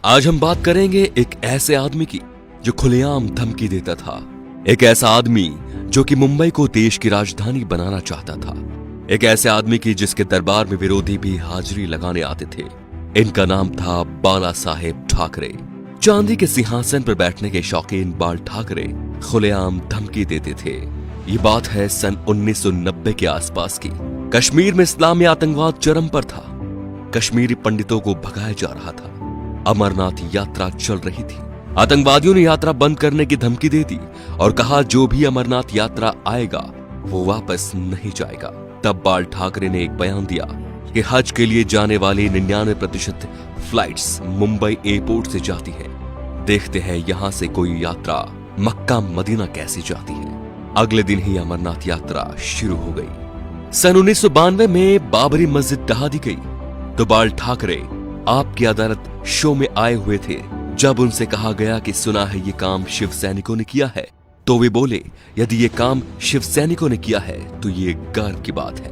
आज हम बात करेंगे एक ऐसे आदमी की जो खुलेआम धमकी देता था। एक ऐसा आदमी जो कि मुंबई को देश की राजधानी बनाना चाहता था। एक ऐसे आदमी की जिसके दरबार में विरोधी भी हाजिरी लगाने आते थे। इनका नाम था बाला साहेब ठाकरे। चांदी के सिंहासन पर बैठने के शौकीन बाल ठाकरे खुलेआम धमकी देते थे। ये बात है सन 1990 के आसपास की। कश्मीर में इस्लामी आतंकवाद चरम पर था। कश्मीरी पंडितों को भगाया जा रहा था। अमरनाथ यात्रा चल रही थी। आतंकवादियों ने यात्रा बंद करने की धमकी दे दी और कहा जो भी अमरनाथ यात्रा आएगा वो वापस नहीं जाएगा। तब बाल ठाकरे ने एक बयान दिया कि हज के लिए जाने वाली 99% फ्लाइट्स मुंबई एयरपोर्ट से जाती है। देखते हैं यहां से कोई यात्रा मक्का मदीना कैसी जाती है। अगले दिन ही अमरनाथ यात्रा शुरू हो गई। सन 1992 में बाबरी मस्जिद ढहा दी गई तो बाल ठाकरे आपकी अदालत शो में आए हुए थे। जब उनसे कहा गया कि सुना है ये काम शिव सैनिकों ने किया है, तो वे बोले यदि ये काम शिव सैनिकों ने किया है तो ये गर्व की बात है।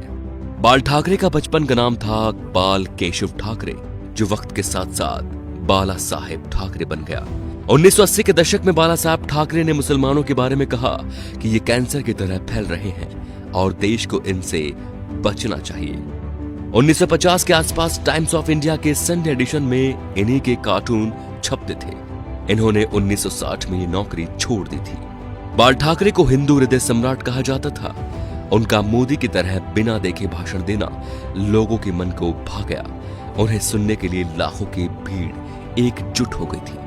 बाल ठाकरे का बचपन का नाम था बाल केशव ठाकरे, जो वक्त के साथ साथ बाला साहेब ठाकरे बन गया। 1980 के दशक में बाला साहेब ठाकरे ने मुसलमानों के बारे में कहा कि ये कैंसर की तरह फैल रहे हैं और देश को इनसे बचना चाहिए। 1950 के आसपास टाइम्स ऑफ इंडिया के संडे एडिशन में इन्हीं के कार्टून छपते थे। इन्होंने 1960 में ये नौकरी छोड़ दी थी। बाल ठाकरे को हिंदू हृदय सम्राट कहा जाता था। उनका मोदी की तरह बिना देखे भाषण देना लोगों के मन को भा गया। उन्हें सुनने के लिए लाखों की भीड़ एकजुट हो गई थी।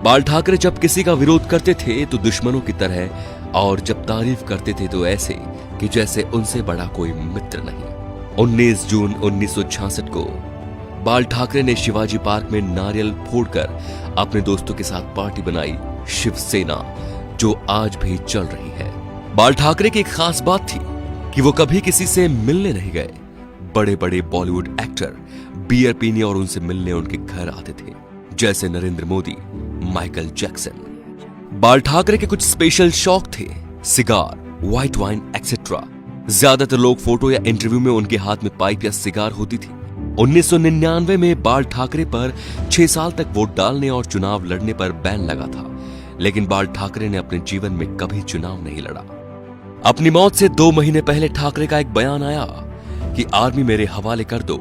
बाल ठाकरे जब किसी का विरोध करते थे तो दुश्मनों की तरह, और जब तारीफ करते थे तो ऐसे कि जैसे उनसे बड़ा कोई मित्र नहीं। 19 जून 1966 को बाल ठाकरे ने शिवाजी पार्क में नारियल फोड़कर अपने दोस्तों के साथ पार्टी बनाई, शिवसेना, जो आज भी चल रही है। बाल ठाकरे की एक खास बात थी कि वो कभी किसी से मिलने नहीं गए। बड़े बड़े बॉलीवुड एक्टर बियर पीने और उनसे मिलने उनके घर आते थे, जैसे नरेंद्र मोदी, माइकल जैक्सन। बाल ठाकरे के कुछ स्पेशल शौक थे, सिगार, व्हाइट वाइन एक्सेट्रा। ज्यादातर लोग फोटो या इंटरव्यू में उनके हाथ में पाइप या सिगार होती थी। 1999 में बाल ठाकरे पर 6 साल तक वोट डालने और चुनाव लड़ने पर बैन लगा था, लेकिन बाल ठाकरे ने अपने जीवन में कभी चुनाव नहीं लड़ा। अपनी मौत से 2 महीने पहले ठाकरे का एक बयान आया कि आर्मी मेरे हवाले कर दो,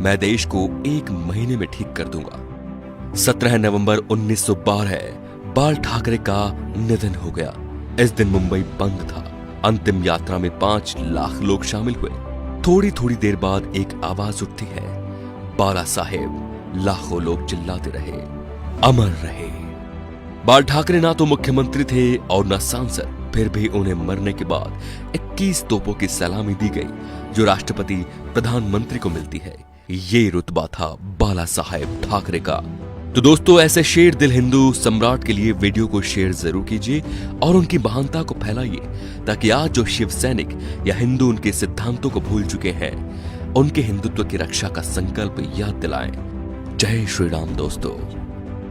मैं देश को 1 महीने में ठीक कर दूंगा। 17 नवंबर 1912 बाल ठाकरे का निधन हो गया। इस दिन मुंबई बंद था। अंतिम यात्रा में 5 लाख लोग शामिल हुए। थोड़ी थोड़ी देर बाद एक आवाज उठती है, बाला साहेब। लाखों लोग चिल्लाते रहे, अमर रहे। बाल ठाकरे ना तो मुख्यमंत्री थे और ना सांसद, फिर भी उन्हें मरने के बाद 21 तोपों की सलामी दी गई, जो राष्ट्रपति प्रधानमंत्री को मिलती है। ये रुतबा था बाला साहेब ठाकरे का। तो दोस्तों, ऐसे शेर दिल हिंदू सम्राट के लिए वीडियो को शेयर जरूर कीजिए और उनकी महानता को फैलाइए, ताकि आज जो शिव सैनिक या हिंदू उनके सिद्धांतों को भूल चुके हैं, उनके हिंदुत्व की रक्षा का संकल्प याद दिलाएं। जय श्री राम दोस्तों।